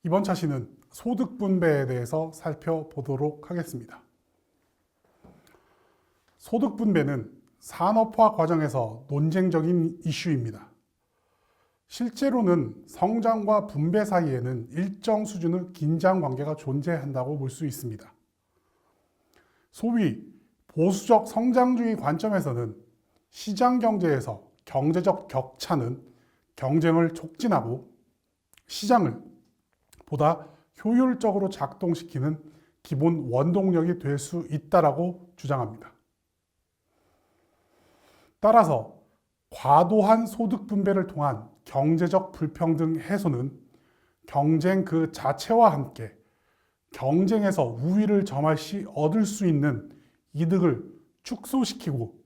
이번 차시는 소득 분배에 대해서 살펴보도록 하겠습니다. 소득 분배는 산업화 과정에서 논쟁적인 이슈입니다. 실제로는 성장과 분배 사이에는 일정 수준의 긴장 관계가 존재한다고 볼 수 있습니다. 소위 보수적 성장주의 관점에서는 시장 경제에서 경제적 격차는 경쟁을 촉진하고 시장을 보다 효율적으로 작동시키는 기본 원동력이 될 수 있다고 주장합니다. 따라서 과도한 소득 분배를 통한 경제적 불평등 해소는 경쟁 그 자체와 함께 경쟁에서 우위를 점할 시 얻을 수 있는 이득을 축소시키고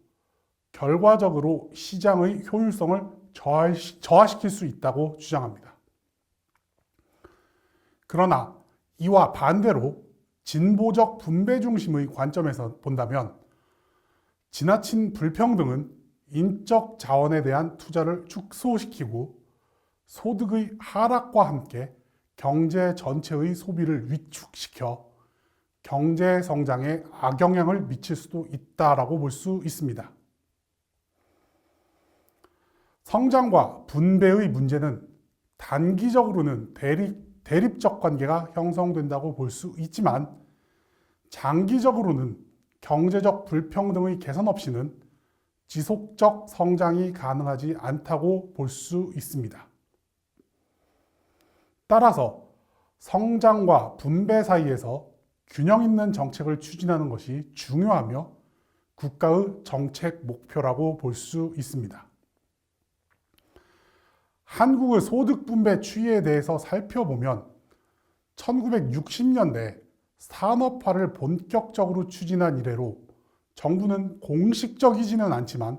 결과적으로 시장의 효율성을 저하시킬 수 있다고 주장합니다. 그러나 이와 반대로 진보적 분배 중심의 관점에서 본다면 지나친 불평등은 인적 자원에 대한 투자를 축소시키고 소득의 하락과 함께 경제 전체의 소비를 위축시켜 경제 성장에 악영향을 미칠 수도 있다고 볼 수 있습니다. 성장과 분배의 문제는 단기적으로는 대립적 관계가 형성된다고 볼 수 있지만 장기적으로는 경제적 불평등의 개선 없이는 지속적 성장이 가능하지 않다고 볼 수 있습니다. 따라서 성장과 분배 사이에서 균형 있는 정책을 추진하는 것이 중요하며 국가의 정책 목표라고 볼 수 있습니다. 한국의 소득 분배 추이에 대해서 살펴보면 1960년대 산업화를 본격적으로 추진한 이래로 정부는 공식적이지는 않지만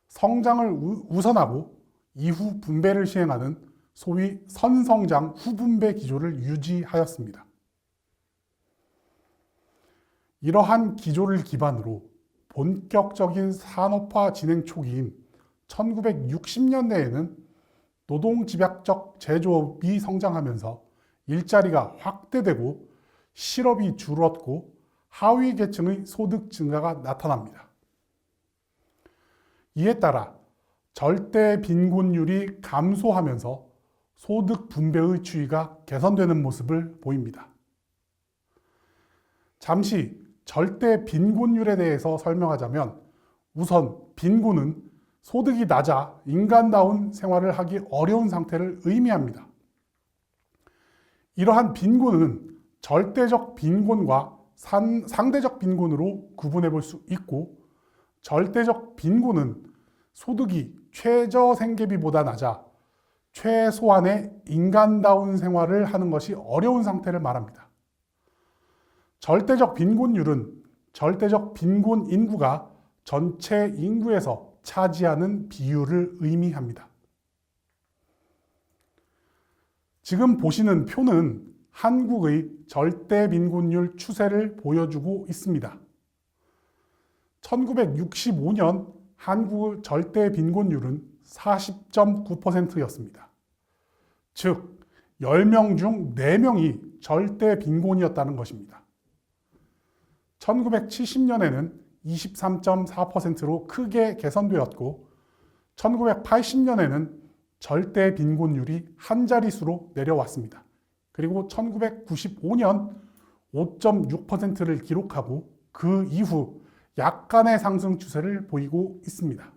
성장을 우선하고 이후 분배를 시행하는 소위 선성장 후분배 기조를 유지하였습니다. 이러한 기조를 기반으로 본격적인 산업화 진행 초기인 1960년대에는 노동집약적 제조업이 성장하면서 일자리가 확대되고 실업이 줄었고 하위 계층의 소득 증가가 나타납니다. 이에 따라 절대 빈곤율이 감소하면서 소득 분배의 추이가 개선되는 모습을 보입니다. 잠시 절대 빈곤율에 대해서 설명하자면 우선 빈곤은 소득이 낮아 인간다운 생활을 하기 어려운 상태를 의미합니다. 이러한 빈곤은 절대적 빈곤과 상대적 빈곤으로 구분해 볼 수 있고 절대적 빈곤은 소득이 최저 생계비보다 낮아 최소한의 인간다운 생활을 하는 것이 어려운 상태를 말합니다. 절대적 빈곤율은 절대적 빈곤 인구가 전체 인구에서 차지하는 비율을 의미합니다. 지금 보시는 표는 한국의 절대 빈곤율 추세를 보여주고 있습니다. 1965년 한국의 절대 빈곤율은 40.9%였습니다. 즉, 10명 중 4명이 절대 빈곤이었다는 것입니다. 1970년에는 23.4%로 크게 개선되었고 1980년에는 절대 빈곤율이 한 자릿수로 내려왔습니다. 그리고 1995년 5.6%를 기록하고 그 이후 약간의 상승 추세를 보이고 있습니다.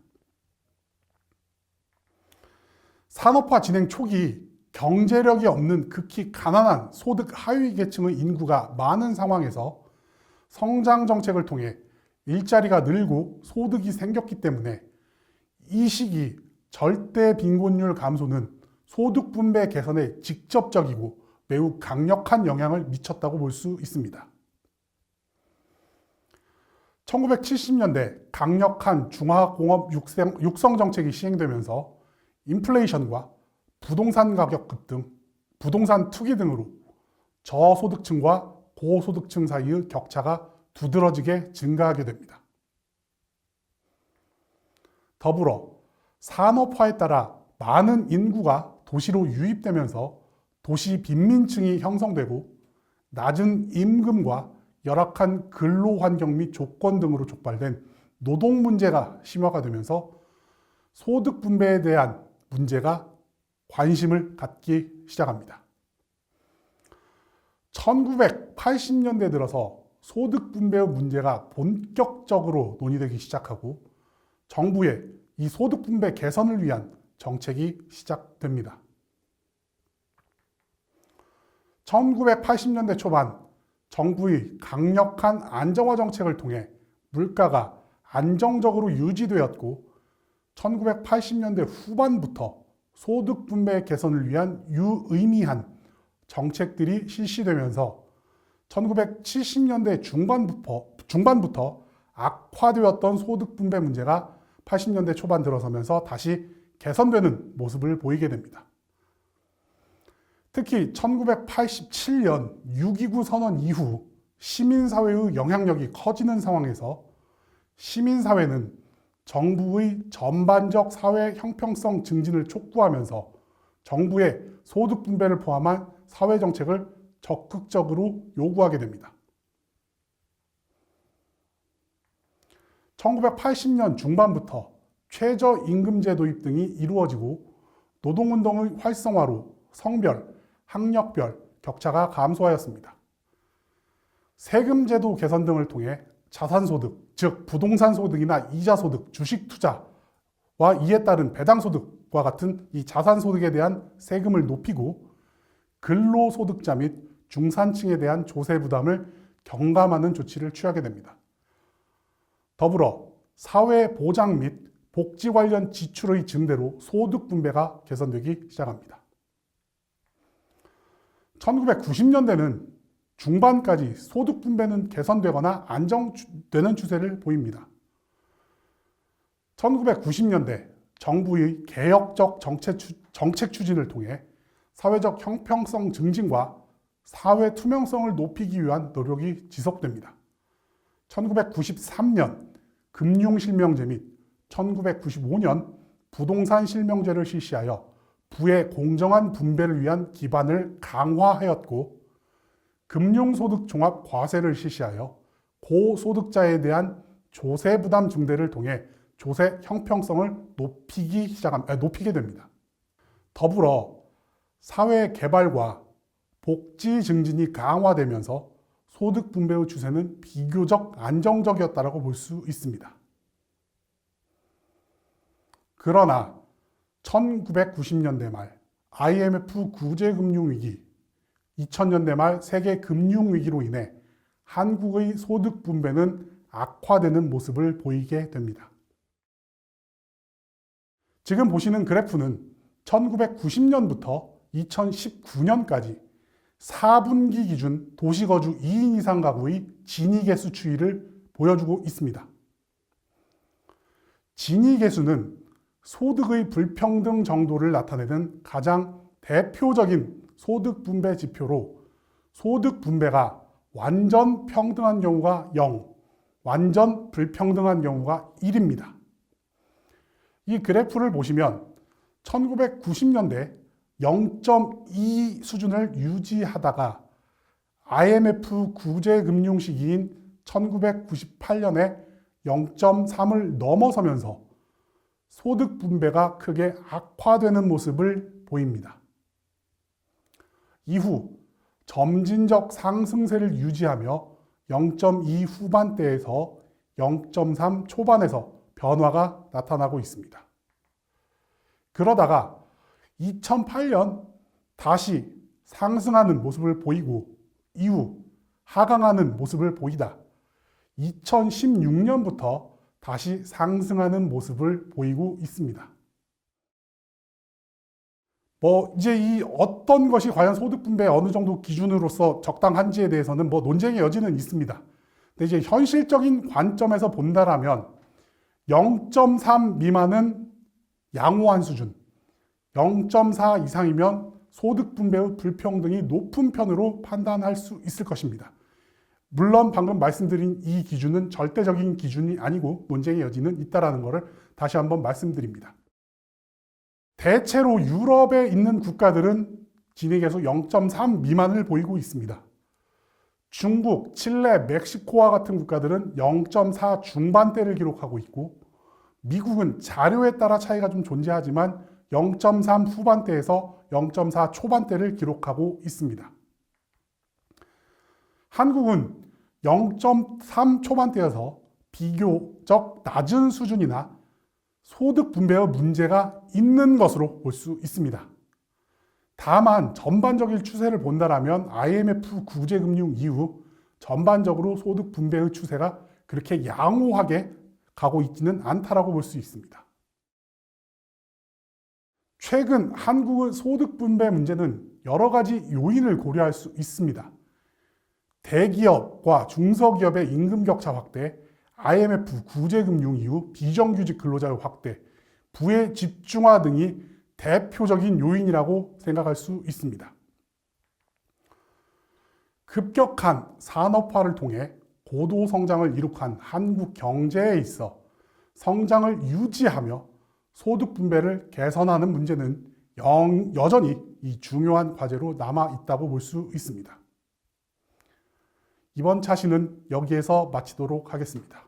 산업화 진행 초기 경제력이 없는 극히 가난한 소득 하위 계층의 인구가 많은 상황에서 성장 정책을 통해 일자리가 늘고 소득이 생겼기 때문에 이 시기 절대 빈곤율 감소는 소득 분배 개선에 직접적이고 매우 강력한 영향을 미쳤다고 볼 수 있습니다. 1970년대 강력한 중화공업 육성 정책이 시행되면서 인플레이션과 부동산 가격 급등, 부동산 투기 등으로 저소득층과 고소득층 사이의 격차가 두드러지게 증가하게 됩니다. 더불어 산업화에 따라 많은 인구가 도시로 유입되면서 도시 빈민층이 형성되고 낮은 임금과 열악한 근로 환경 및 조건 등으로 촉발된 노동 문제가 심화가 되면서 소득 분배에 대한 문제가 관심을 갖기 시작합니다. 1980년대 들어서 소득 분배의 문제가 본격적으로 논의되기 시작하고 정부의 이 소득 분배 개선을 위한 정책이 시작됩니다. 1980년대 초반 정부의 강력한 안정화 정책을 통해 물가가 안정적으로 유지되었고 1980년대 후반부터 소득 분배 개선을 위한 유의미한 정책들이 실시되면서 1970년대 중반부터 악화되었던 소득 분배 문제가 80년대 초반 들어서면서 다시 개선되는 모습을 보이게 됩니다. 특히 1987년 6.29 선언 이후 시민사회의 영향력이 커지는 상황에서 시민사회는 정부의 전반적 사회 형평성 증진을 촉구하면서 정부의 소득 분배를 포함한 사회정책을 적극적으로 요구하게 됩니다. 1980년 중반부터 최저임금제 도입 등이 이루어지고 노동운동의 활성화로 성별, 학력별 격차가 감소하였습니다. 세금제도 개선 등을 통해 자산소득, 즉 부동산 소득이나 이자소득, 주식투자와 이에 따른 배당소득과 같은 이 자산소득에 대한 세금을 높이고 근로소득자 및 중산층에 대한 조세 부담을 경감하는 조치를 취하게 됩니다. 더불어 사회보장 및 복지 관련 지출의 증대로 소득 분배가 개선되기 시작합니다. 1990년대는 중반까지 소득 분배는 개선되거나 안정되는 추세를 보입니다. 1990년대 정부의 개혁적 정책 추진을 통해 사회적 형평성 증진과 사회 투명성을 높이기 위한 노력이 지속됩니다. 1993년 금융실명제 및 1995년 부동산 실명제를 실시하여 부의 공정한 분배를 위한 기반을 강화하였고 금융소득 종합 과세를 실시하여 고소득자에 대한 조세 부담 증대를 통해 조세 형평성을 높이게 됩니다. 더불어 사회 개발과 복지 증진이 강화되면서 소득 분배의 추세는 비교적 안정적이었다고 볼 수 있습니다. 그러나 1990년대 말 IMF 구제금융위기, 2000년대 말 세계 금융위기로 인해 한국의 소득 분배는 악화되는 모습을 보이게 됩니다. 지금 보시는 그래프는 1990년부터 2019년까지 4분기 기준 도시거주 2인 이상 가구의 진위계수 추이를 보여주고 있습니다. 진위계수는 소득의 불평등 정도를 나타내는 가장 대표적인 소득 분배 지표로 소득 분배가 완전 평등한 경우가 0, 완전 불평등한 경우가 1입니다. 이 그래프를 보시면 1990년대 0.2 수준을 유지하다가 IMF 구제금융 시기인 1998년에 0.3을 넘어서면서 소득 분배가 크게 악화되는 모습을 보입니다. 이후 점진적 상승세를 유지하며 0.2 후반대에서 0.3 초반에서 변화가 나타나고 있습니다. 그러다가 2008년 다시 상승하는 모습을 보이고 이후 하강하는 모습을 보이다 2016년부터 다시 상승하는 모습을 보이고 있습니다. 이제 이 어떤 것이 과연 소득 분배 어느 정도 기준으로서 적당한지에 대해서는 논쟁의 여지는 있습니다. 근데 이제 현실적인 관점에서 본다라면 0.3 미만은 양호한 수준, 0.4 이상이면 소득 분배의 불평등이 높은 편으로 판단할 수 있을 것입니다. 물론 방금 말씀드린 이 기준은 절대적인 기준이 아니고 논쟁의 여지는 있다는 것을 다시 한번 말씀드립니다. 대체로 유럽에 있는 국가들은 진위계수 0.3 미만을 보이고 있습니다. 중국, 칠레, 멕시코와 같은 국가들은 0.4 중반대를 기록하고 있고 미국은 자료에 따라 차이가 좀 존재하지만 0.3 후반대에서 0.4 초반대를 기록하고 있습니다. 한국은 0.3 초반대여서 비교적 낮은 수준이나 소득 분배의 문제가 있는 것으로 볼 수 있습니다. 다만 전반적인 추세를 본다면 IMF 구제금융 이후 전반적으로 소득 분배의 추세가 그렇게 양호하게 가고 있지는 않다라고 볼 수 있습니다. 최근 한국의 소득 분배 문제는 여러 가지 요인을 고려할 수 있습니다. 대기업과 중소기업의 임금 격차 확대, IMF 구제금융 이후 비정규직 근로자의 확대, 부의 집중화 등이 대표적인 요인이라고 생각할 수 있습니다. 급격한 산업화를 통해 고도 성장을 이룩한 한국 경제에 있어 성장을 유지하며 소득 분배를 개선하는 문제는 여전히 이 중요한 과제로 남아 있다고 볼 수 있습니다. 이번 차시는 여기에서 마치도록 하겠습니다.